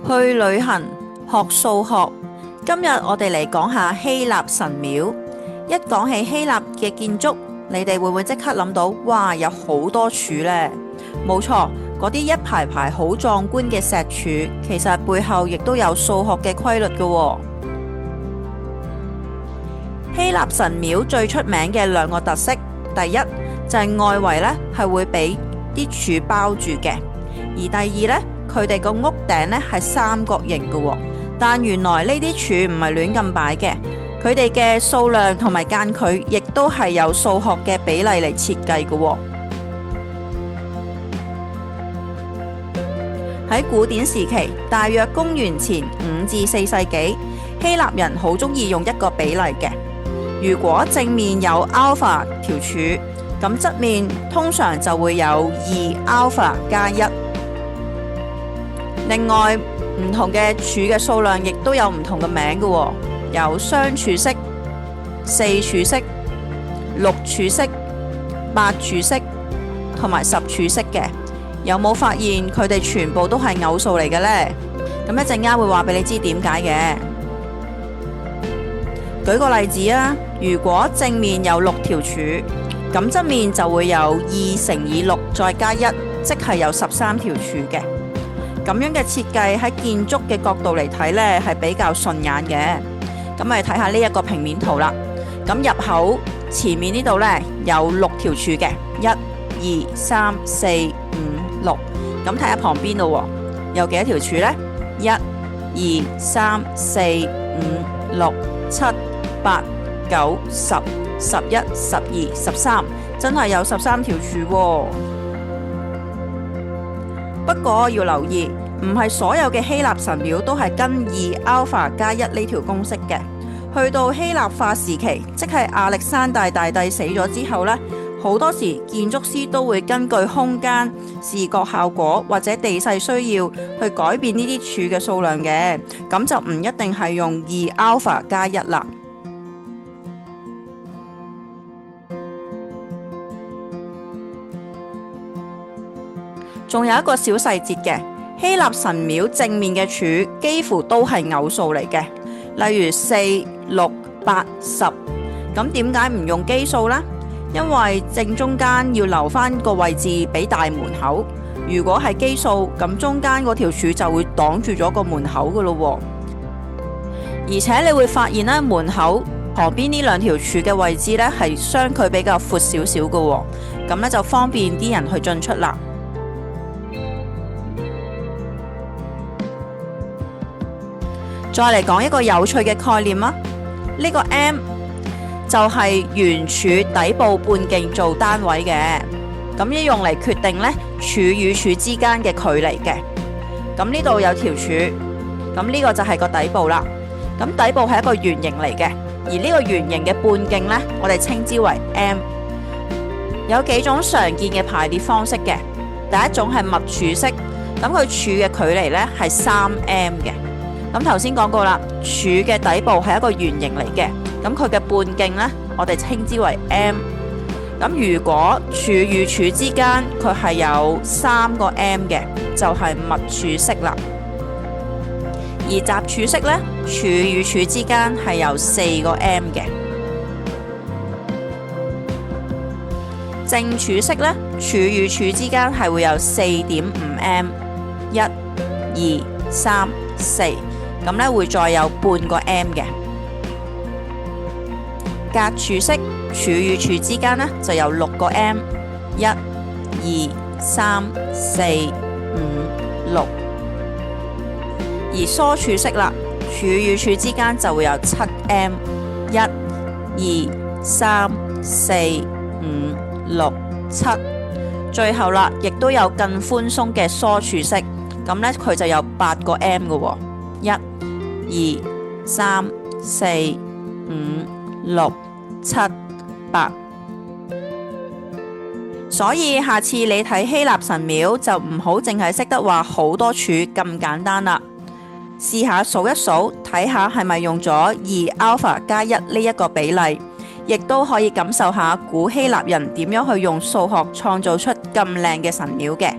去旅行學數學。今日我哋嚟講下希臘神廟。一講起希臘嘅建築，你哋會唔會即刻諗到，哇，有好多柱呢？冇錯，嗰啲一排排好壯觀嘅石柱，其實背後亦都有數學嘅規律嘅喎。希臘神廟最出名嘅兩個特色，第一就係外圍呢係會俾啲柱包住嘅，而第二呢，佢哋個屋頂呢係三角形嘅喎。但原來呢啲柱唔係亂咁擺嘅，佢哋嘅數量同埋間距亦都係有數學嘅比例嚟設計嘅喎。喺古典時期，大約公元前5至4世紀，希臘人好中意用一個比例嘅。如果正面有 alpha 條柱，咁側面通常就會有2 alpha 加1。另外，唔同嘅柱嘅數量亦都有唔同嘅名嘅喎，有雙柱式、4柱式、6柱式、8柱式同埋10柱式嘅。有冇發現佢哋全部都係偶數嚟嘅呢？咁一陣間會話俾你知點解嘅。舉個例子啊，如果正面有6條柱，咁側面就會有2乘以6再加1，即係有13條柱嘅。咁樣嘅設計喺建築嘅角度嚟睇呢，係比較順眼嘅。咁咪睇下呢一個平面圖啦。咁入口前面呢度呢，有6條柱嘅，1、2、3、4、5、6。咁睇下旁邊咯，有幾多條柱呢？1、2、3、4、5、6、7、8、9、10、11、12、13，真係有13條柱喎。不過要留意，唔係所有嘅希臘神廟都係跟2 alpha 加1呢條公式嘅。去到希臘化時期，即係亞歷山大大帝死咗之後呢，好多時建築師都會根據空間、視覺效果或者地勢需要去改變呢啲柱嘅數量嘅，咁就唔一定係用2 alpha 加1啦。仲有一個小細節嘅，希臘神廟正面嘅柱幾乎都係偶數嚟嘅，例如4、6、8、10。咁點解唔用基數呢？因為正中間要留翻個位置俾大門口。如果係基數，咁中間嗰條柱就會擋住咗個門口噶咯。而且你會發現呢，門口旁邊呢兩條柱嘅位置呢係相距比較闊少少噶，咁呢就方便啲人去進出啦。再嚟講一個有趣嘅概念啊！呢個 M 就係圓柱底部半徑做單位嘅，咁要用嚟決定呢柱與柱之間嘅距離嘅。咁呢度有條柱，咁呢個就係個底部啦。咁底部係一個圓形嚟嘅，而呢個圓形嘅半徑呢，我哋稱之為 M。有幾種常見嘅排列方式嘅，第一種係密柱式，咁佢柱嘅距離呢係3M 嘅。咁頭先講過啦，柱嘅底部係一個圓形嚟嘅，咁佢嘅半徑呢，我哋稱之為 M。咁如果柱與柱之間佢係有3個 M 嘅，就係密柱式啦。而雜柱式呢，柱與柱之間係有4個 M 嘅。正柱式呢，柱與柱之間係會有4.5 M， 1、2、3、4。咁呢會再有半個 M 嘅。格柱式，柱與柱之間呢就有6個 M， 1、2、3、4、5、6。而疏柱式啦，柱與柱之間就會有7 M， 1、2、3、4、5、6、7。最後啦，亦都有更寬鬆嘅疏柱式，咁呢佢就有8個 M 嘅喎。1、2、3、4、5、6、7、8。所以下次你睇希臘神廟就唔好淨係識得話好多柱咁簡單啦，試下數一數，睇下係咪用咗2 alpha 加1呢一個比例，亦都可以感受下古希臘人點樣去用數學創造出咁靚嘅神廟嘅。